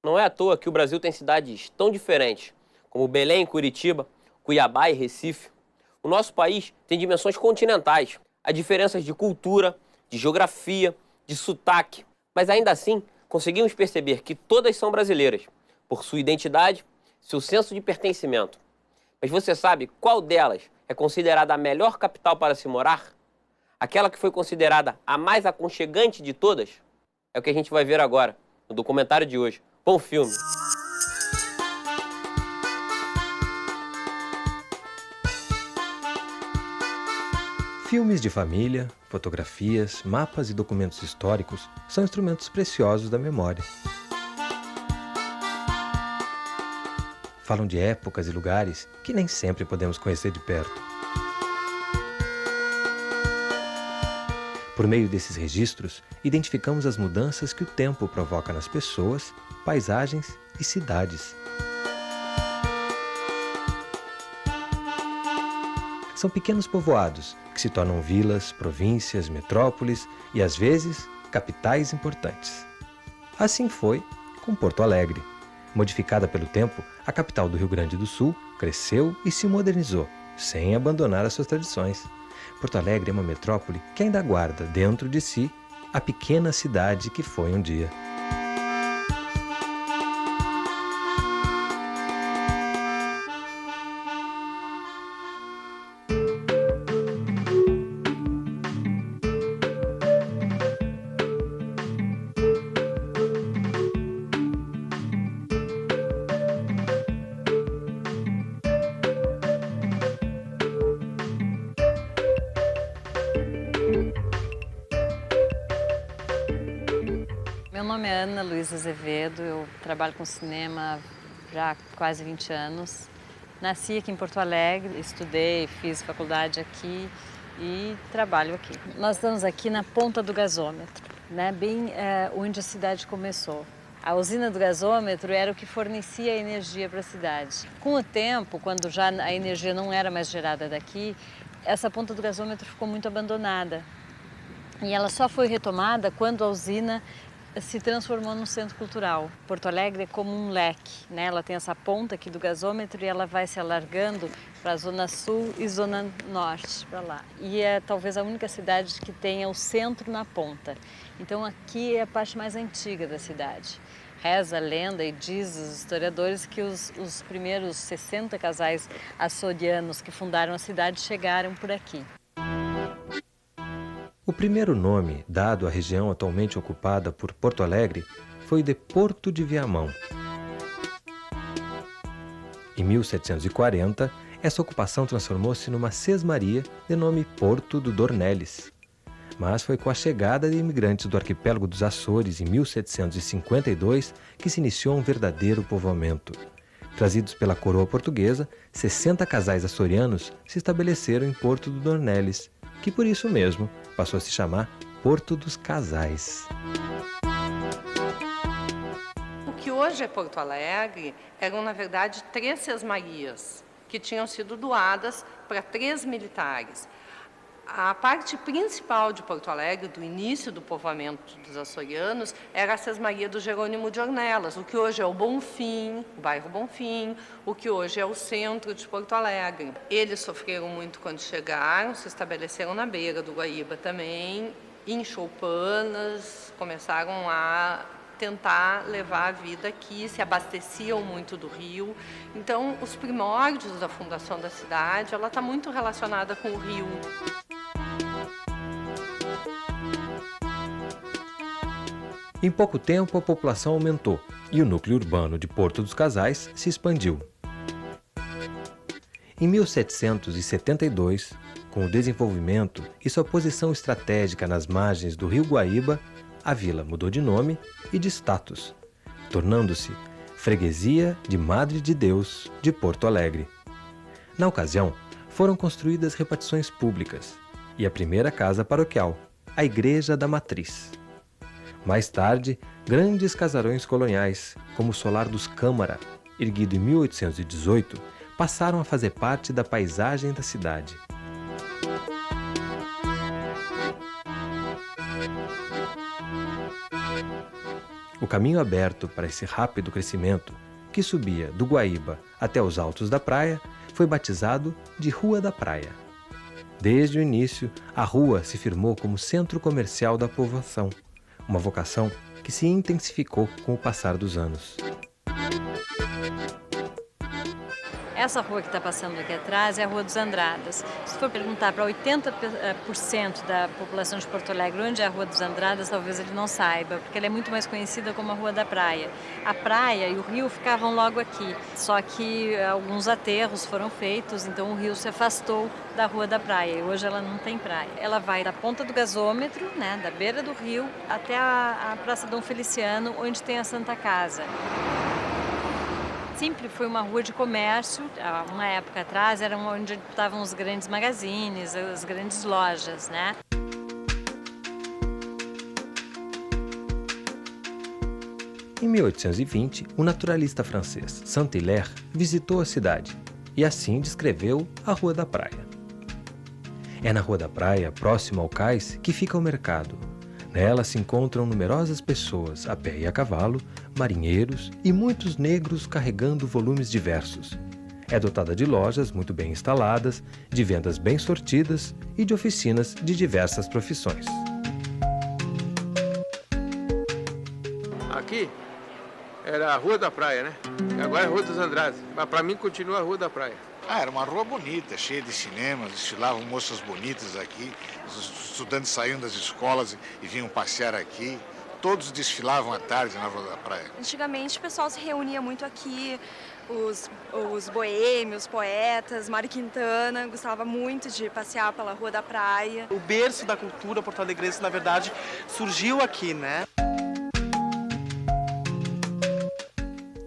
Não é à toa que o Brasil tem cidades tão diferentes, como Belém, Curitiba, Cuiabá e Recife. O nosso país tem dimensões continentais, há diferenças de cultura, de geografia, de sotaque, mas ainda assim conseguimos perceber que todas são brasileiras, por sua identidade, seu senso de pertencimento. Mas você sabe qual delas é considerada a melhor capital para se morar? Aquela que foi considerada a mais aconchegante de todas? É o que a gente vai ver agora, no documentário de hoje. Bom filme! Filmes de família, fotografias, mapas e documentos históricos são instrumentos preciosos da memória. Falam de épocas e lugares que nem sempre podemos conhecer de perto. Por meio desses registros, identificamos as mudanças que o tempo provoca nas pessoas, paisagens e cidades. São pequenos povoados que se tornam vilas, províncias, metrópoles e, às vezes, capitais importantes. Assim foi com Porto Alegre. Modificada pelo tempo, a capital do Rio Grande do Sul cresceu e se modernizou, sem abandonar as suas tradições. Porto Alegre é uma metrópole que ainda guarda dentro de si a pequena cidade que foi um dia. Meu nome é Ana Luísa Azevedo, eu trabalho com cinema já há quase 20 anos. Nasci aqui em Porto Alegre, estudei, fiz faculdade aqui e trabalho aqui. Nós estamos aqui na ponta do gasômetro, né? Bem onde a cidade começou. A usina do gasômetro era o que fornecia a energia para a cidade. Com o tempo, quando já a energia não era mais gerada daqui, essa ponta do gasômetro ficou muito abandonada. E ela só foi retomada quando a usina se transformou num centro cultural. Porto Alegre é como um leque, né? Ela tem essa ponta aqui do gasômetro e ela vai se alargando para a zona sul e zona norte, para lá. E é talvez a única cidade que tenha o centro na ponta. Então aqui é a parte mais antiga da cidade. Reza a lenda e diz os historiadores que os primeiros 60 casais açorianos que fundaram a cidade chegaram por aqui. O primeiro nome dado à região atualmente ocupada por Porto Alegre foi de Porto de Viamão. Em 1740, essa ocupação transformou-se numa sesmaria de nome Porto do Dornelles. Mas foi com a chegada de imigrantes do arquipélago dos Açores em 1752 que se iniciou um verdadeiro povoamento. Trazidos pela coroa portuguesa, 60 casais açorianos se estabeleceram em Porto do Dornelles, que por isso mesmo passou a se chamar Porto dos Casais. O que hoje é Porto Alegre eram, na verdade, 3 sesmarias que tinham sido doadas para 3 militares. A parte principal de Porto Alegre, do início do povoamento dos açorianos, era a sesmaria do Jerônimo de Ornelas, o que hoje é o Bonfim, o bairro Bonfim, o que hoje é o centro de Porto Alegre. Eles sofreram muito quando chegaram, se estabeleceram na beira do Guaíba também, em choupanas, começaram a tentar levar a vida aqui, se abasteciam muito do rio. Então, os primórdios da fundação da cidade, ela está muito relacionada com o rio. Em pouco tempo, a população aumentou e o núcleo urbano de Porto dos Casais se expandiu. Em 1772, com o desenvolvimento e sua posição estratégica nas margens do rio Guaíba, a vila mudou de nome e de status, tornando-se Freguesia de Madre de Deus de Porto Alegre. Na ocasião, foram construídas repartições públicas e a primeira casa paroquial, a Igreja da Matriz. Mais tarde, grandes casarões coloniais, como o Solar dos Câmara, erguido em 1818, passaram a fazer parte da paisagem da cidade. O caminho aberto para esse rápido crescimento, que subia do Guaíba até os altos da praia, foi batizado de Rua da Praia. Desde o início, a rua se firmou como centro comercial da povoação, uma vocação que se intensificou com o passar dos anos. Essa rua que está passando aqui atrás é a Rua dos Andradas. Se for perguntar para 80% da população de Porto Alegre onde é a Rua dos Andradas, talvez ele não saiba, porque ela é muito mais conhecida como a Rua da Praia. A praia e o rio ficavam logo aqui, só que alguns aterros foram feitos, então o rio se afastou da Rua da Praia e hoje ela não tem praia. Ela vai da ponta do gasômetro, né, da beira do rio, até a Praça Dom Feliciano, onde tem a Santa Casa. Sempre foi uma rua de comércio. Há uma época atrás era onde estavam os grandes magazines, as grandes lojas, né? Em 1820, o naturalista francês Saint-Hilaire visitou a cidade e assim descreveu a Rua da Praia. É na Rua da Praia, próximo ao cais, que fica o mercado. Nela se encontram numerosas pessoas, a pé e a cavalo, marinheiros e muitos negros carregando volumes diversos. É dotada de lojas muito bem instaladas, de vendas bem sortidas e de oficinas de diversas profissões. Aqui era a Rua da Praia, né? Agora é a Rua dos Andrades, mas para mim continua a Rua da Praia. Era uma rua bonita, cheia de cinemas, desfilavam moças bonitas aqui, os estudantes saíam das escolas e vinham passear aqui. Todos desfilavam à tarde na Rua da Praia. Antigamente o pessoal se reunia muito aqui, os boêmios, poetas, Mário Quintana gostava muito de passear pela Rua da Praia. O berço da cultura porto-alegrense, na verdade, surgiu aqui, né?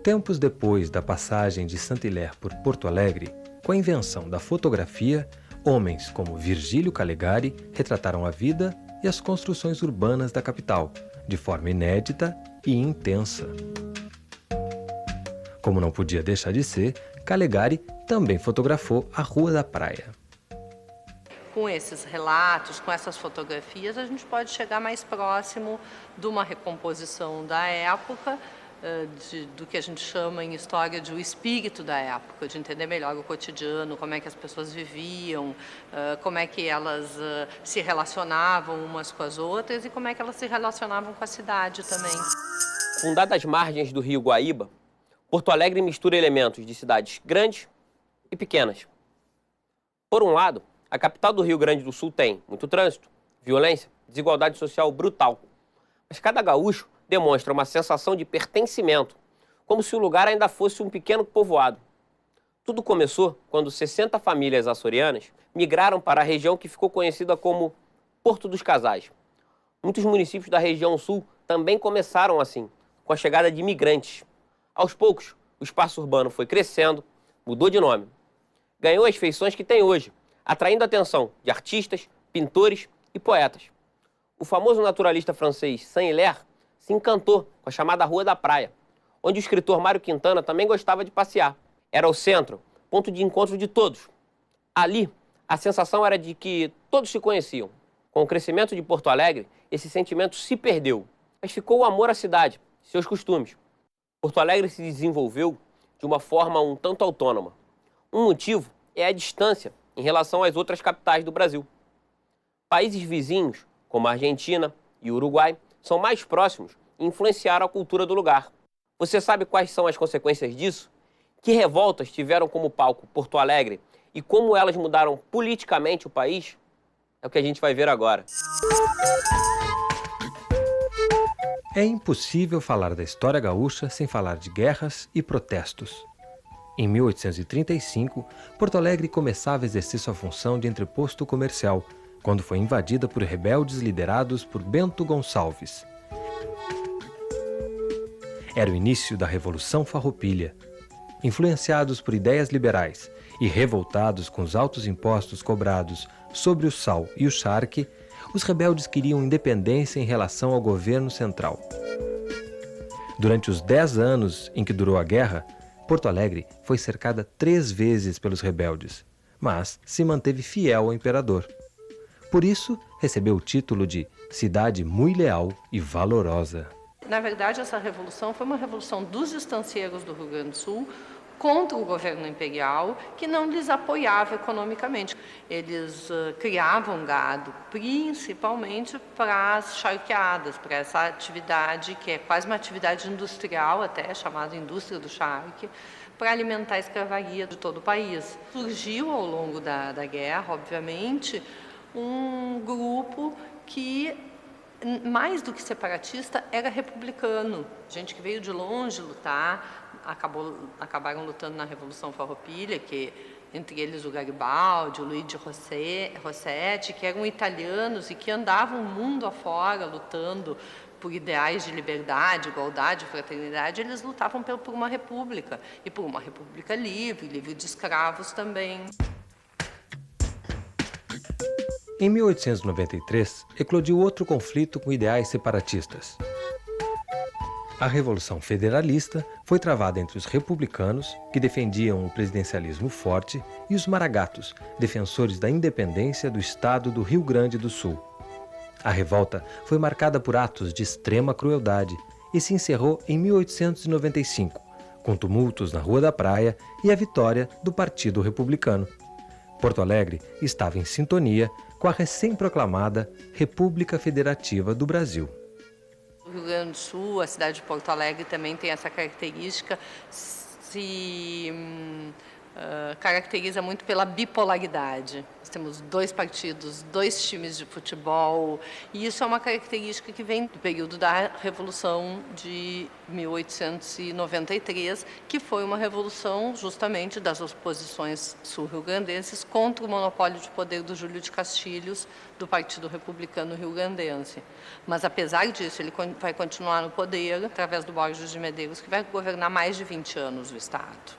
Tempos depois da passagem de Saint-Hilaire por Porto Alegre, com a invenção da fotografia, homens como Virgílio Calegari retrataram a vida e as construções urbanas da capital, de forma inédita e intensa. Como não podia deixar de ser, Calegari também fotografou a Rua da Praia. Com esses relatos, com essas fotografias, a gente pode chegar mais próximo de uma recomposição da época, do que a gente chama em história de o espírito da época, de entender melhor o cotidiano, como é que as pessoas viviam, como é que elas se relacionavam umas com as outras e como é que elas se relacionavam com a cidade também. Fundada às margens do rio Guaíba, Porto Alegre mistura elementos de cidades grandes e pequenas. Por um lado, a capital do Rio Grande do Sul tem muito trânsito, violência, desigualdade social brutal. Mas cada gaúcho demonstra uma sensação de pertencimento, como se o lugar ainda fosse um pequeno povoado. Tudo começou quando 60 famílias açorianas migraram para a região que ficou conhecida como Porto dos Casais. Muitos municípios da região sul também começaram assim, com a chegada de imigrantes. Aos poucos, o espaço urbano foi crescendo, mudou de nome. Ganhou as feições que tem hoje, atraindo a atenção de artistas, pintores e poetas. O famoso naturalista francês Saint-Hilaire se encantou com a chamada Rua da Praia, onde o escritor Mário Quintana também gostava de passear. Era o centro, ponto de encontro de todos. Ali, a sensação era de que todos se conheciam. Com o crescimento de Porto Alegre, esse sentimento se perdeu, mas ficou o amor à cidade, seus costumes. Porto Alegre se desenvolveu de uma forma um tanto autônoma. Um motivo é a distância em relação às outras capitais do Brasil. Países vizinhos, como a Argentina e o Uruguai, são mais próximos e influenciaram a cultura do lugar. Você sabe quais são as consequências disso? Que revoltas tiveram como palco Porto Alegre e como elas mudaram politicamente o país? É o que a gente vai ver agora. É impossível falar da história gaúcha sem falar de guerras e protestos. Em 1835, Porto Alegre começava a exercer sua função de entreposto comercial, quando foi invadida por rebeldes liderados por Bento Gonçalves. Era o início da Revolução Farroupilha. Influenciados por ideias liberais e revoltados com os altos impostos cobrados sobre o sal e o charque, os rebeldes queriam independência em relação ao governo central. Durante os 10 anos em que durou a guerra, Porto Alegre foi cercada 3 vezes pelos rebeldes, mas se manteve fiel ao imperador. Por isso, recebeu o título de Cidade Muito Leal e Valorosa. Na verdade, essa revolução foi uma revolução dos estancieiros do Rio Grande do Sul contra o governo imperial, que não lhes apoiava economicamente. Eles criavam gado, principalmente para as charqueadas, para essa atividade que é quase uma atividade industrial, até chamada indústria do charque, para alimentar a escravaria de todo o país. Surgiu ao longo da guerra, obviamente, um grupo que, mais do que separatista, era republicano. Gente que veio de longe lutar, acabaram lutando na Revolução Farroupilha, que entre eles o Garibaldi, o Luigi Rossetti, que eram italianos e que andavam o mundo afora lutando por ideais de liberdade, igualdade, fraternidade. Eles lutavam por uma república, e por uma república livre de escravos também. Em 1893, eclodiu outro conflito com ideais separatistas. A Revolução Federalista foi travada entre os republicanos, que defendiam o presidencialismo forte, e os maragatos, defensores da independência do estado do Rio Grande do Sul. A revolta foi marcada por atos de extrema crueldade e se encerrou em 1895, com tumultos na Rua da Praia e a vitória do Partido Republicano. Porto Alegre estava em sintonia com a recém-proclamada República Federativa do Brasil. O Rio Grande do Sul, a cidade de Porto Alegre, também tem essa característica, caracteriza muito pela bipolaridade. Nós temos 2 partidos, 2 times de futebol, e isso é uma característica que vem do período da Revolução de 1893, que foi uma revolução justamente das oposições sul-rio-grandenses contra o monopólio de poder do Júlio de Castilhos, do Partido Republicano Rio-Grandense. Mas, apesar disso, ele vai continuar no poder através do Borges de Medeiros, que vai governar mais de 20 anos o Estado.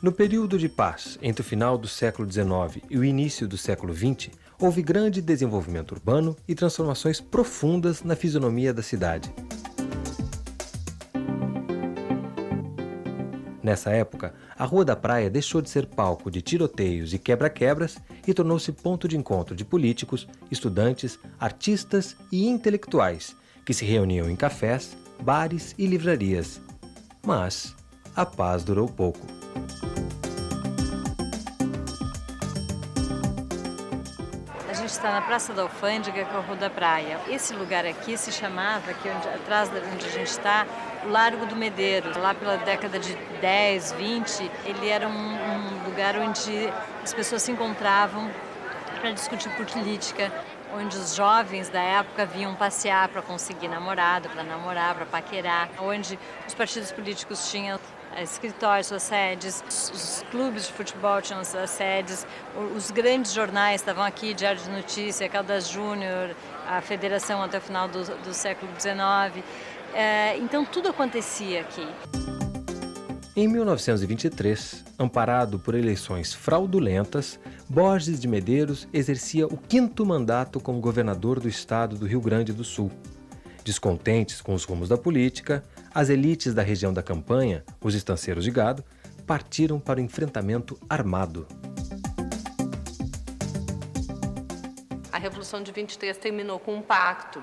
No período de paz entre o final do século XIX e o início do século XX, houve grande desenvolvimento urbano e transformações profundas na fisionomia da cidade. Nessa época, a Rua da Praia deixou de ser palco de tiroteios e quebra-quebras e tornou-se ponto de encontro de políticos, estudantes, artistas e intelectuais, que se reuniam em cafés, bares e livrarias. Mas a paz durou pouco. A gente está na Praça da Alfândega, que é a Rua da Praia. Esse lugar aqui se chamava, aqui atrás de onde a gente está, o Largo do Medeiros. Lá pela década de 10, 20, ele era um lugar onde as pessoas se encontravam para discutir política, onde os jovens da época vinham passear para conseguir namorado, para namorar, para paquerar, onde os partidos políticos tinham escritórios, suas sedes, os clubes de futebol tinham suas sedes, os grandes jornais estavam aqui, Diário de Notícia, Caldas Júnior, a Federação até o final do século XIX. Então tudo acontecia aqui. Em 1923, amparado por eleições fraudulentas, Borges de Medeiros exercia o 5º mandato como governador do estado do Rio Grande do Sul. Descontentes com os rumos da política, as elites da região da campanha, os estanceiros de gado, partiram para o enfrentamento armado. A Revolução de 23 terminou com um pacto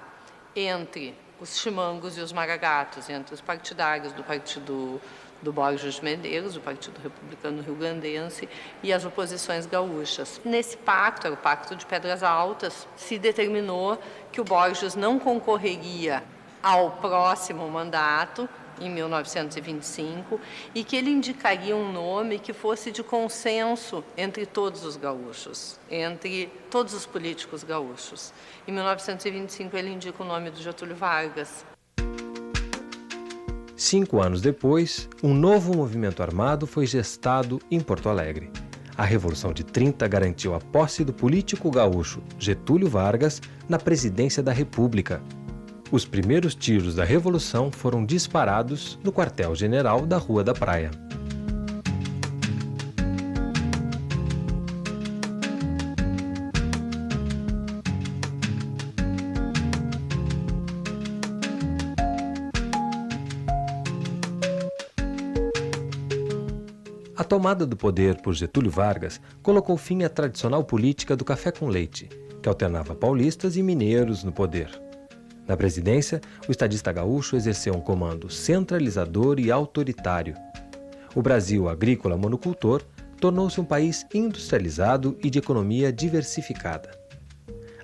entre os chimangos e os maragatos, entre os partidários do partido do Borges de Medeiros, o Partido Republicano Rio-Grandense, e as oposições gaúchas. Nesse pacto, era o Pacto de Pedras Altas, se determinou que o Borges não concorreria ao próximo mandato, em 1925, e que ele indicaria um nome que fosse de consenso entre todos os gaúchos, entre todos os políticos gaúchos. Em 1925, ele indica o nome do Getúlio Vargas. 5 anos depois, um novo movimento armado foi gestado em Porto Alegre. A Revolução de 30 garantiu a posse do político gaúcho Getúlio Vargas na presidência da República. Os primeiros tiros da Revolução foram disparados no quartel-general da Rua da Praia. A tomada do poder por Getúlio Vargas colocou fim à tradicional política do café com leite, que alternava paulistas e mineiros no poder. Na presidência, o estadista gaúcho exerceu um comando centralizador e autoritário. O Brasil agrícola monocultor tornou-se um país industrializado e de economia diversificada.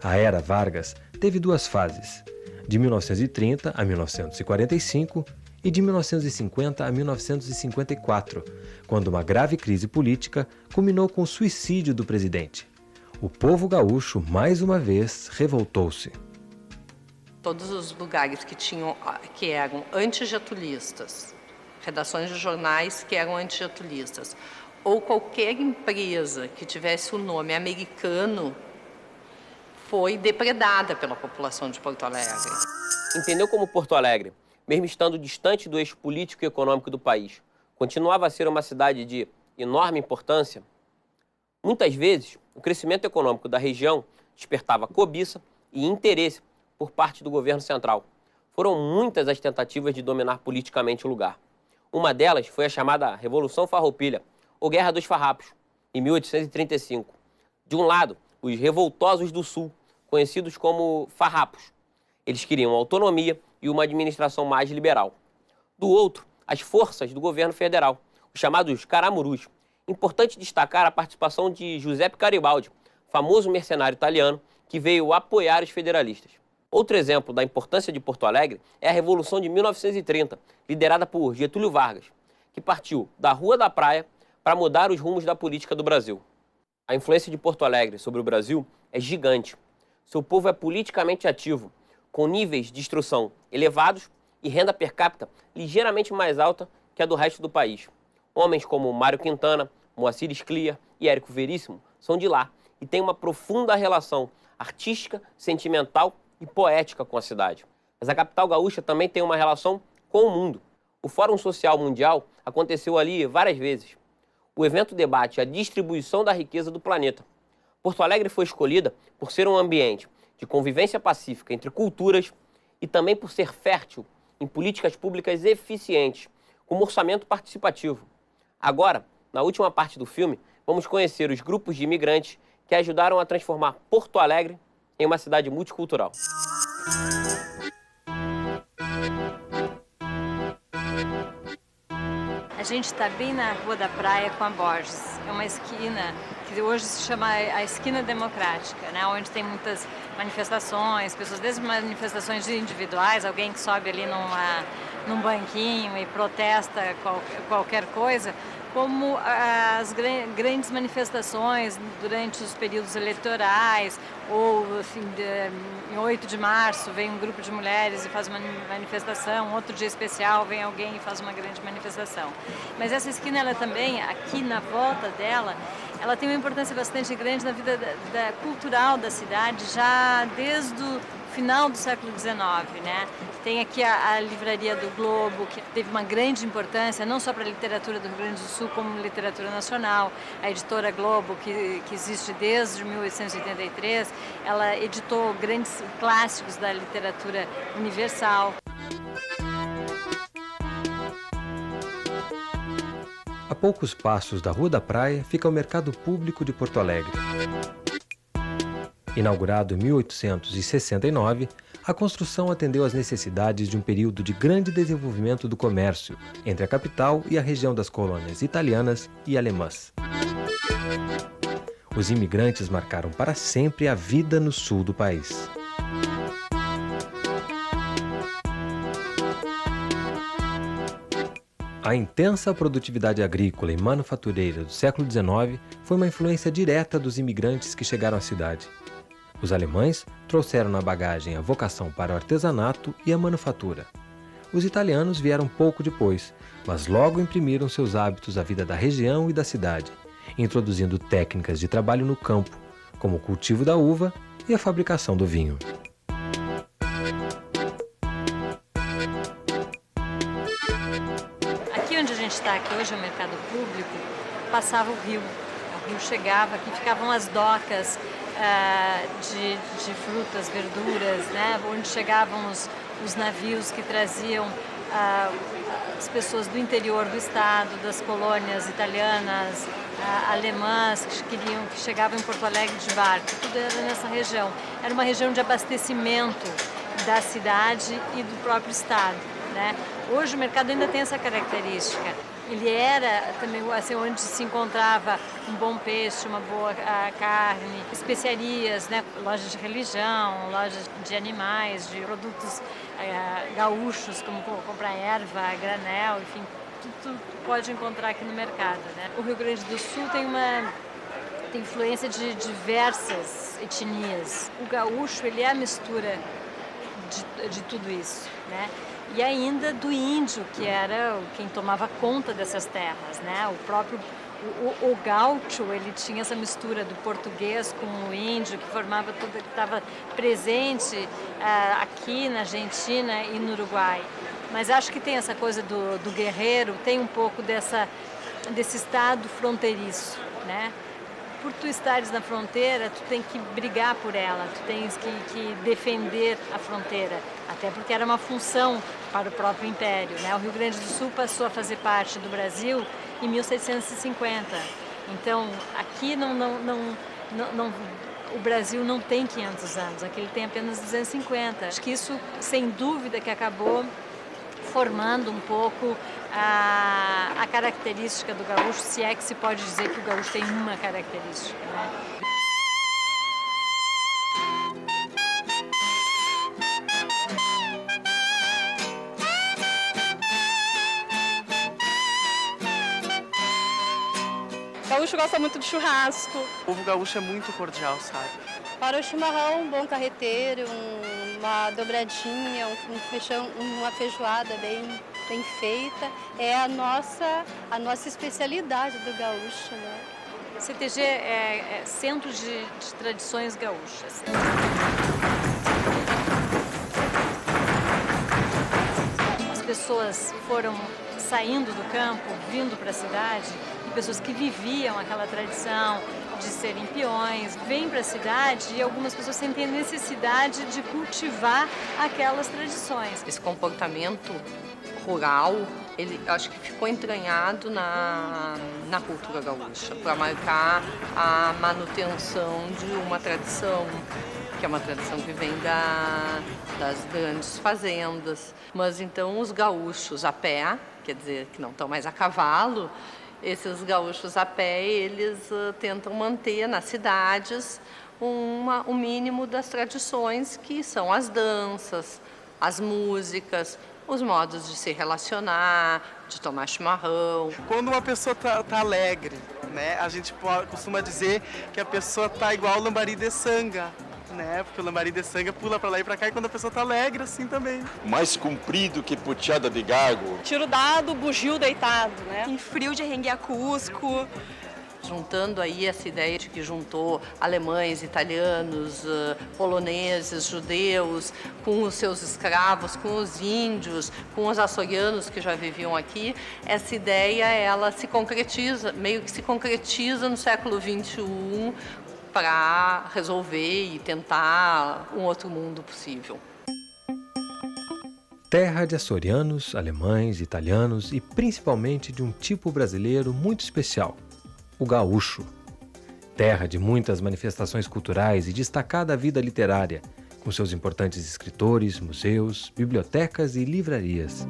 A era Vargas teve duas fases, de 1930 a 1945 e de 1950 a 1954, quando uma grave crise política culminou com o suicídio do presidente. O povo gaúcho, mais uma vez, revoltou-se. Todos os lugares que eram antigetulistas, redações de jornais que eram antigetulistas, ou qualquer empresa que tivesse o nome americano, foi depredada pela população de Porto Alegre. Entendeu como Porto Alegre, mesmo estando distante do eixo político e econômico do país, continuava a ser uma cidade de enorme importância? Muitas vezes, o crescimento econômico da região despertava cobiça e interesse por parte do governo central. Foram muitas as tentativas de dominar politicamente o lugar. Uma delas foi a chamada Revolução Farroupilha, ou Guerra dos Farrapos, em 1835. De um lado, os revoltosos do Sul, conhecidos como farrapos. Eles queriam autonomia e uma administração mais liberal. Do outro, as forças do governo federal, os chamados caramurus. Importante destacar a participação de Giuseppe Garibaldi, famoso mercenário italiano que veio apoiar os federalistas. Outro exemplo da importância de Porto Alegre é a Revolução de 1930, liderada por Getúlio Vargas, que partiu da Rua da Praia para mudar os rumos da política do Brasil. A influência de Porto Alegre sobre o Brasil é gigante. Seu povo é politicamente ativo, com níveis de instrução elevados e renda per capita ligeiramente mais alta que a do resto do país. Homens como Mário Quintana, Moacir Scliar e Érico Veríssimo são de lá e têm uma profunda relação artística, sentimental e poética com a cidade. Mas a capital gaúcha também tem uma relação com o mundo. O Fórum Social Mundial aconteceu ali várias vezes. O evento debate a distribuição da riqueza do planeta. Porto Alegre foi escolhida por ser um ambiente de convivência pacífica entre culturas e também por ser fértil em políticas públicas eficientes, com um orçamento participativo. Agora, na última parte do filme, vamos conhecer os grupos de imigrantes que ajudaram a transformar Porto Alegre em uma cidade multicultural. A gente está bem na Rua da Praia com a Borges. É uma esquina que hoje se chama a Esquina Democrática, né? Onde tem muitas manifestações, pessoas, desde manifestações individuais, alguém que sobe ali num banquinho e protesta qualquer coisa, como as grandes manifestações durante os períodos eleitorais, ou assim, em 8 de março vem um grupo de mulheres e faz uma manifestação, outro dia especial vem alguém e faz uma grande manifestação. Mas essa esquina, ela também, aqui na volta dela, ela tem uma importância bastante grande na vida cultural da cidade, já desde o final do século XIX, né? Tem aqui a Livraria do Globo, que teve uma grande importância, não só para a literatura do Rio Grande do Sul, como literatura nacional. A editora Globo, que existe desde 1883, ela editou grandes clássicos da literatura universal. A poucos passos da Rua da Praia fica o Mercado Público de Porto Alegre. Inaugurado em 1869, a construção atendeu às necessidades de um período de grande desenvolvimento do comércio entre a capital e a região das colônias italianas e alemãs. Os imigrantes marcaram para sempre a vida no sul do país. A intensa produtividade agrícola e manufatureira do século XIX foi uma influência direta dos imigrantes que chegaram à cidade. Os alemães trouxeram na bagagem a vocação para o artesanato e a manufatura. Os italianos vieram pouco depois, mas logo imprimiram seus hábitos à vida da região e da cidade, introduzindo técnicas de trabalho no campo, como o cultivo da uva e a fabricação do vinho. Aqui onde a gente está, que hoje é o Mercado Público, passava o rio. O rio chegava, aqui ficavam as docas de frutas, verduras, né? Onde chegavam os navios que traziam as pessoas do interior do estado, das colônias italianas, alemãs, que chegavam em Porto Alegre de barco. Tudo era nessa região. Era uma região de abastecimento da cidade e do próprio estado, né? Hoje o mercado ainda tem essa característica. Ele era também assim, onde se encontrava um bom peixe, uma boa carne, especiarias, né? Lojas de religião, lojas de animais, de produtos gaúchos, como comprar erva, granel, enfim, tudo pode encontrar aqui no mercado, né? O Rio Grande do Sul tem influência de diversas etnias. O gaúcho, ele é a mistura de tudo isso, né? E ainda do índio, que era quem tomava conta dessas terras, né? O próprio o gaúcho, ele tinha essa mistura do português com o índio, que formava tudo, que estava presente aqui na Argentina e no Uruguai. Mas acho que tem essa coisa do guerreiro, tem um pouco desse estado fronteiriço, né? Por tu estares na fronteira, tu tem que brigar por ela, tu tens que defender a fronteira, até porque era uma função para o próprio Império, né? O Rio Grande do Sul passou a fazer parte do Brasil em 1750. Então, aqui o Brasil não tem 500 anos, aqui ele tem apenas 250. Acho que isso, sem dúvida, que acabou formando um pouco a característica do gaúcho, se é que se pode dizer que o gaúcho tem uma característica, né? O gaúcho gosta muito de churrasco. O povo gaúcho é muito cordial, sabe? Para o chimarrão, um bom carreteiro, uma dobradinha, um feijão, uma feijoada bem feita, é a nossa especialidade do gaúcho, né? CTG é centro de tradições gaúchas. As pessoas foram saindo do campo, vindo para a cidade, e pessoas que viviam aquela tradição de serem peões, vêm para a cidade e algumas pessoas sentem a necessidade de cultivar aquelas tradições. Esse comportamento rural, ele acho que ficou entranhado na cultura gaúcha, para marcar a manutenção de uma tradição, que é uma tradição que vem das grandes fazendas. Mas então os gaúchos a pé, quer dizer, que não estão mais a cavalo, esses gaúchos a pé, eles tentam manter nas cidades um mínimo das tradições, que são as danças, as músicas, os modos de se relacionar, de tomar chimarrão. Quando uma pessoa tá alegre, né, a gente costuma dizer que a pessoa tá igual o lambari de sanga, né? Porque o lambari de sanga pula para lá e para cá, e quando a pessoa tá alegre, assim também. Mais comprido que puteada de gago. Tiro dado, bugio deitado, né? Tem frio de rengue-a-cusco. Juntando aí essa ideia de que juntou alemães, italianos, poloneses, judeus, com os seus escravos, com os índios, com os açorianos que já viviam aqui, essa ideia, ela se concretiza, meio que se concretiza no século XXI para resolver e tentar um outro mundo possível. Terra de açorianos, alemães, italianos e principalmente de um tipo brasileiro muito especial, o gaúcho. Terra de muitas manifestações culturais e destacada vida literária, com seus importantes escritores, museus, bibliotecas e livrarias.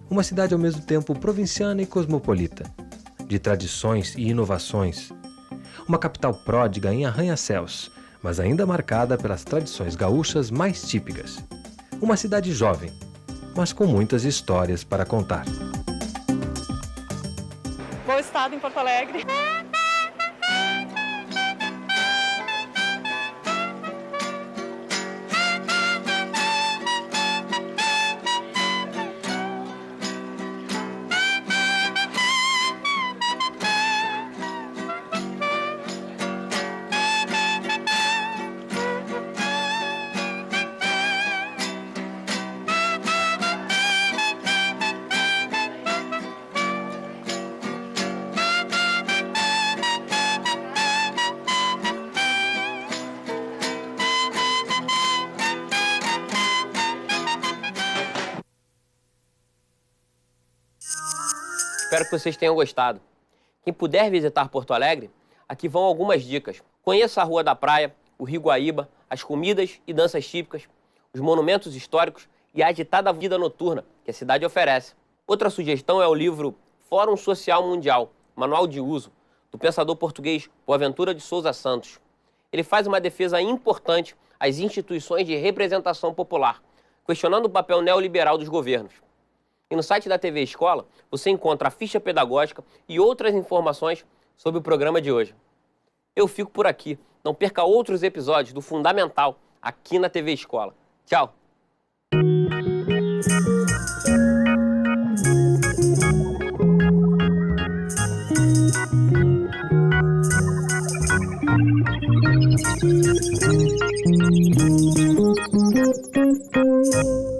Uma cidade ao mesmo tempo provinciana e cosmopolita, de tradições e inovações. Uma capital pródiga em arranha-céus, mas ainda marcada pelas tradições gaúchas mais típicas. Uma cidade jovem, mas com muitas histórias para contar. Bom estado em Porto Alegre. Espero que vocês tenham gostado. Quem puder visitar Porto Alegre, aqui vão algumas dicas. Conheça a Rua da Praia, o Rio Guaíba, as comidas e danças típicas, os monumentos históricos e a agitada vida noturna que a cidade oferece. Outra sugestão é o livro Fórum Social Mundial, Manual de Uso, do pensador português Boaventura de Souza Santos. Ele faz uma defesa importante às instituições de representação popular, questionando o papel neoliberal dos governos. E no site da TV Escola, você encontra a ficha pedagógica e outras informações sobre o programa de hoje. Eu fico por aqui. Não perca outros episódios do Fundamental aqui na TV Escola. Tchau! Thank you.